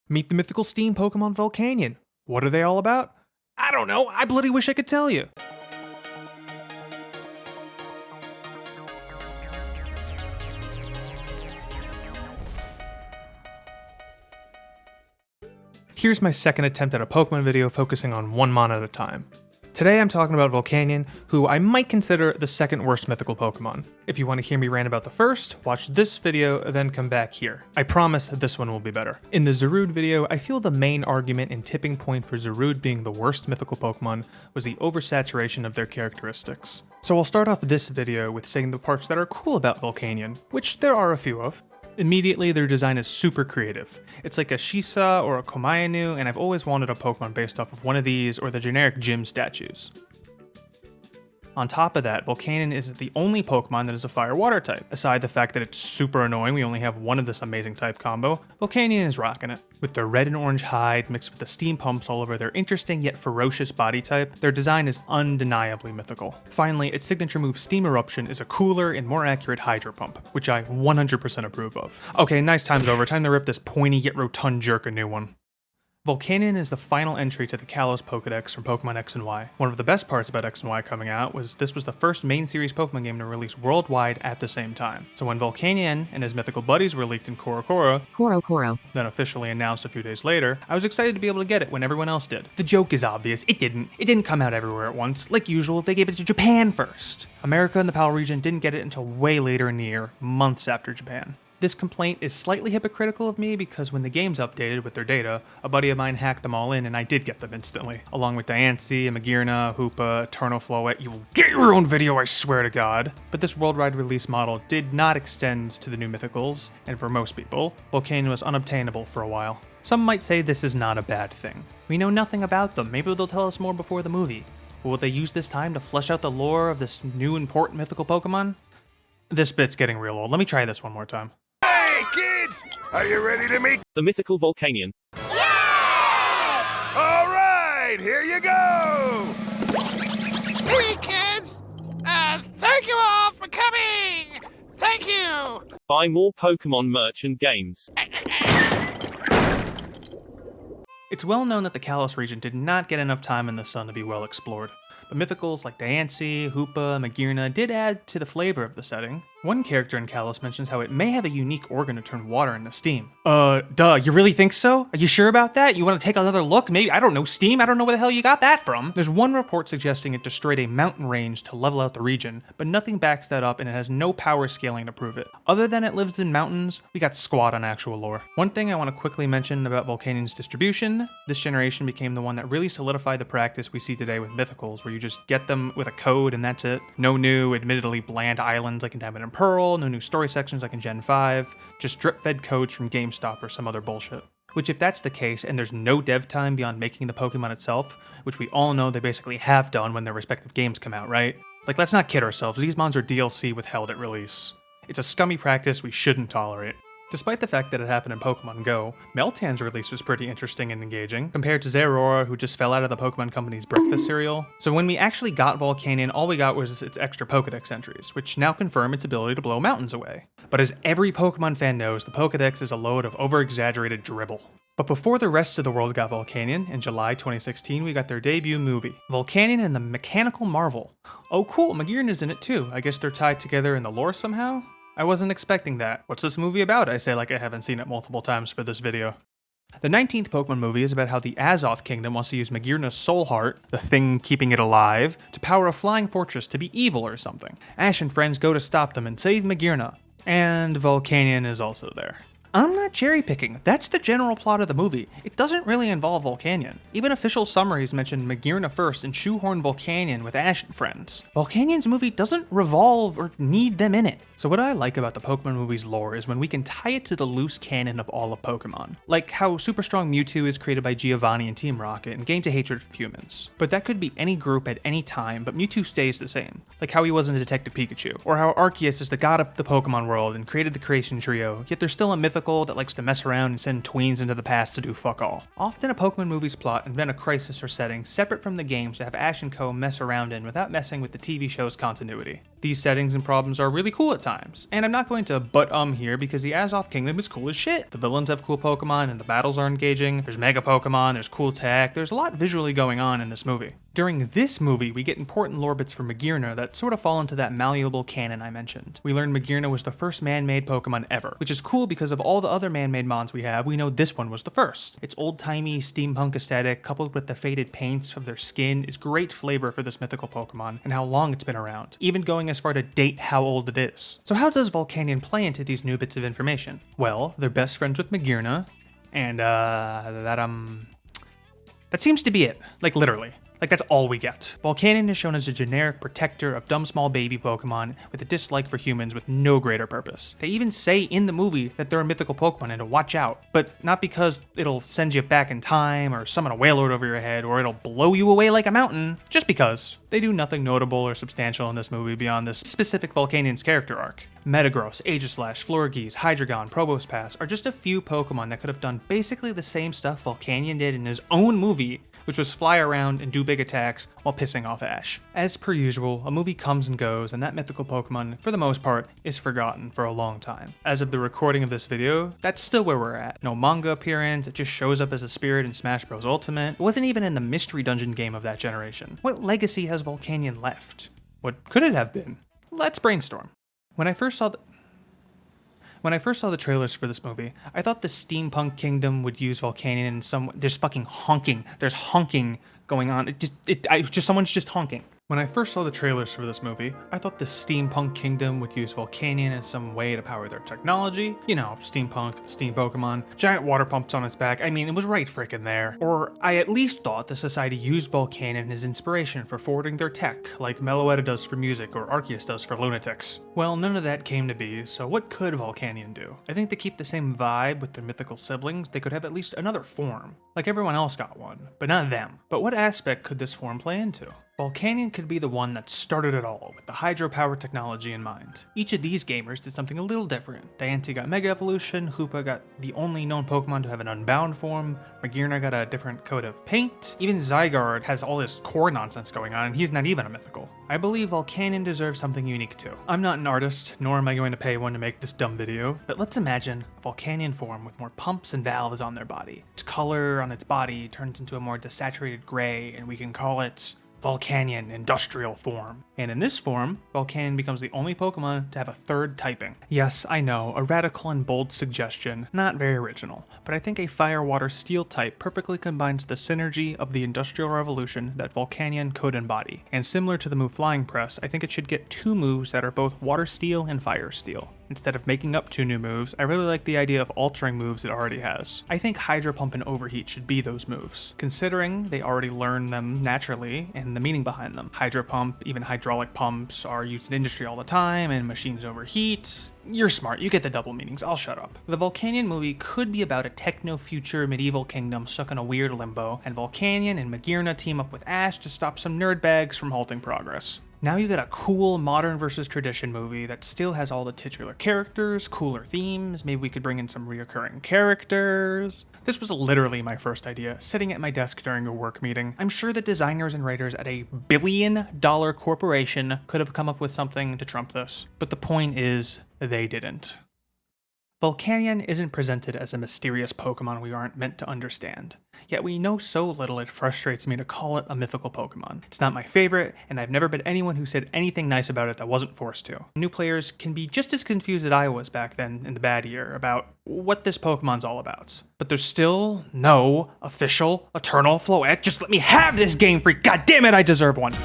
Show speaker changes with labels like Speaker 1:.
Speaker 1: Meet the mythical steam Pokemon Volcanion. What are they all about? I don't know, I bloody wish I could tell you. Here's my second attempt at a Pokemon video focusing on one mon at a time. Today I'm talking about Volcanion, who I might consider the second worst mythical Pokemon. If you want to hear me rant about the first, watch this video, then come back here. I promise this one will be better. In the Zarude video, I feel the main argument and tipping point for Zarude being the worst mythical Pokemon was the oversaturation of their characteristics. So I'll start off this video with saying the parts that are cool about Volcanion, which there are a few of. Immediately, their design is super creative. It's like a Shisa or a Komayanu, and I've always wanted a Pokemon based off of one of these or the generic gym statues. On top of that, Volcanion is the only Pokemon that is a Fire-Water type. Aside the fact that it's super annoying, we only have one of this amazing type combo, Volcanion is rocking it. With their red and orange hide mixed with the steam pumps all over their interesting yet ferocious body type, their design is undeniably mythical. Finally, its signature move Steam Eruption is a cooler and more accurate Hydro Pump, which I 100% approve of. Okay, nice time's over, time to rip this pointy yet rotund jerk a new one. Volcanion is the final entry to the Kalos Pokedex from Pokemon X and Y. One of the best parts about X and Y coming out was this was the first main series Pokemon game to release worldwide at the same time. So when Volcanion and his mythical buddies were leaked in Koro, then officially announced a few days later, I was excited to be able to get it when everyone else did. The joke is obvious, it didn't come out everywhere at once. Like usual, they gave it to Japan first. America and the PAL region didn't get it until way later in the year, months after Japan. This complaint is slightly hypocritical of me because when the game's updated with their data, a buddy of mine hacked them all in and I did get them instantly. Along with Diancie, Magearna, Hoopa, Eternal Flowette, you will get your own video, I swear to God. But this worldwide release model did not extend to the new mythicals, and for most people, Volcanion was unobtainable for a while. Some might say this is not a bad thing. We know nothing about them, maybe they'll tell us more before the movie. But will they use this time to flesh out the lore of this new important mythical Pokemon? This bit's getting real old, let me try this one more time.
Speaker 2: Hey, kids! Are you ready to meet
Speaker 3: the mythical Volcanion?
Speaker 2: Yeah! All right, here you go!
Speaker 4: Hey, kids! Thank you all for coming! Thank you!
Speaker 3: Buy more Pokemon merch and games.
Speaker 1: It's well known that the Kalos region did not get enough time in the sun to be well explored. But mythicals like Diancie, Hoopa, Magearna did add to the flavor of the setting. One character in Kalos mentions how it may have a unique organ to turn water into steam. Duh, you really think so? Are you sure about that? You want to take another look? Maybe, I don't know, steam? I don't know where the hell you got that from. There's one report suggesting it destroyed a mountain range to level out the region, but nothing backs that up and it has no power scaling to prove it. Other than it lives in mountains, we got squat on actual lore. One thing I want to quickly mention about Volcanion's distribution, this generation became the one that really solidified the practice we see today with mythicals, where you just get them with a code and that's it. No new, admittedly bland islands like in Diamond and Pearl, no new story sections like in Gen 5, just drip-fed codes from GameStop or some other bullshit. Which if that's the case, and there's no dev time beyond making the Pokemon itself, which we all know they basically have done when their respective games come out, right? Like, let's not kid ourselves, these mons are DLC withheld at release. It's a scummy practice we shouldn't tolerate. Despite the fact that it happened in Pokemon Go, Meltan's release was pretty interesting and engaging, compared to Zeraora, who just fell out of the Pokemon Company's breakfast cereal. So when we actually got Volcanion, all we got was its extra Pokedex entries, which now confirm its ability to blow mountains away. But as every Pokemon fan knows, the Pokedex is a load of over-exaggerated dribble. But before the rest of the world got Volcanion, in July 2016 we got their debut movie, Volcanion and the Mechanical Marvel. Oh cool, Magearna's in it too, I guess they're tied together in the lore somehow? I wasn't expecting that. What's this movie about? I say like I haven't seen it multiple times for this video. The 19th Pokemon movie is about how the Azoth Kingdom wants to use Magearna's soul heart, the thing keeping it alive, to power a flying fortress to be evil or something. Ash and friends go to stop them and save Magearna. And Volcanion is also there. I'm not cherry picking, that's the general plot of the movie. It doesn't really involve Volcanion. Even official summaries mention Magearna first and shoehorn Volcanion with Ash and friends. Volcanion's movie doesn't revolve or need them in it. So what I like about the Pokemon movie's lore is when we can tie it to the loose canon of all of Pokemon. Like how Super Strong Mewtwo is created by Giovanni and Team Rocket and gains a hatred of humans. But that could be any group at any time, but Mewtwo stays the same. Like how he wasn't a Detective Pikachu. Or how Arceus is the god of the Pokemon world and created the Creation Trio, yet there's still a mythical mythical that likes to mess around and send tweens into the past to do fuck all. Often a Pokemon movie's plot invent a crisis or setting separate from the games to have Ash and Co. mess around in without messing with the TV show's continuity. These settings and problems are really cool at times, and I'm not going to here because the Azoth Kingdom is cool as shit. The villains have cool Pokemon and the battles are engaging, there's Mega Pokemon, there's cool tech, there's a lot visually going on in this movie. During this movie, we get important lore bits from Magearna that sort of fall into that malleable canon I mentioned. We learn Magearna was the first man-made Pokemon ever, which is cool because of all the other man-made mons we have, we know this one was the first. Its old-timey steampunk aesthetic, coupled with the faded paints of their skin, is great flavor for this mythical Pokemon and how long it's been around, even going as far to date how old it is. So how does Volcanion play into these new bits of information? Well, they're best friends with Magearna, and that seems to be it. Like, literally. Like, that's all we get. Volcanion is shown as a generic protector of dumb small baby Pokemon with a dislike for humans with no greater purpose. They even say in the movie that they're a mythical Pokemon and to watch out, but not because it'll send you back in time or summon a Wailord over your head or it'll blow you away like a mountain, just because. They do nothing notable or substantial in this movie beyond this specific Volcanion's character arc. Metagross, Aegislash, Florges, Hydreigon, Probopass are just a few Pokemon that could have done basically the same stuff Volcanion did in his own movie, which was fly around and do big attacks while pissing off Ash. As per usual, a movie comes and goes, and that mythical Pokemon, for the most part, is forgotten for a long time. As of the recording of this video, that's still where we're at. No manga appearance, it just shows up as a spirit in Smash Bros. Ultimate. It wasn't even in the Mystery Dungeon game of that generation. What legacy has Volcanion left? What could it have been? Let's brainstorm. When I first saw the trailers for this movie, I thought the Steampunk Kingdom would use Volcanion in some. There's fucking honking. There's honking going on. Someone's just honking. When I first saw the trailers for this movie, I thought the Steampunk Kingdom would use Volcanion in some way to power their technology. You know, steampunk, steam Pokemon, giant water pumps on its back. I mean, it was right frickin' there. Or I at least thought the society used Volcanion as inspiration for forwarding their tech, like Meloetta does for music or Arceus does for lunatics. Well, none of that came to be, so what could Volcanion do? I think to keep the same vibe with their mythical siblings, they could have at least another form. Like everyone else got one, but not them. But what aspect could this form play into? Volcanion could be the one that started it all, with the hydropower technology in mind. Each of these gamers did something a little different. Diancie got Mega Evolution, Hoopa got the only known Pokemon to have an unbound form, Magearna got a different coat of paint, even Zygarde has all this core nonsense going on and he's not even a mythical. I believe Volcanion deserves something unique too. I'm not an artist, nor am I going to pay one to make this dumb video, but let's imagine a Volcanion form with more pumps and valves on their body. Its color on its body turns into a more desaturated gray, and we can call it Volcanion Industrial Form. And in this form, Volcanion becomes the only Pokemon to have a third typing. Yes, I know, a radical and bold suggestion, not very original, but I think a Fire, Water, Steel type perfectly combines the synergy of the Industrial Revolution that Volcanion could embody. And similar to the move Flying Press, I think it should get two moves that are both Water Steel and Fire Steel. Instead of making up two new moves, I really like the idea of altering moves it already has. I think Hydro Pump and Overheat should be those moves, considering they already learn them naturally and the meaning behind them. Hydro Pump, even hydraulic pumps, are used in industry all the time, and machines overheat. You're smart, you get the double meanings, I'll shut up. The Volcanion movie could be about a techno-future medieval kingdom stuck in a weird limbo, and Volcanion and Magearna team up with Ash to stop some nerdbags from halting progress. Now you got a cool modern versus tradition movie that still has all the titular characters, cooler themes, maybe we could bring in some reoccurring characters. This was literally my first idea, sitting at my desk during a work meeting. I'm sure the designers and writers at a billion-dollar corporation could have come up with something to trump this, but the point is, they didn't. Volcanion isn't presented as a mysterious Pokemon we aren't meant to understand. Yet we know so little it frustrates me to call it a mythical Pokemon. It's not my favorite, and I've never met anyone who said anything nice about it that wasn't forced to. New players can be just as confused as I was back then in the bad year about what this Pokemon's all about. But there's still no official Eternal Flawed. Just let me have this Game Freak! God damn it, I deserve one!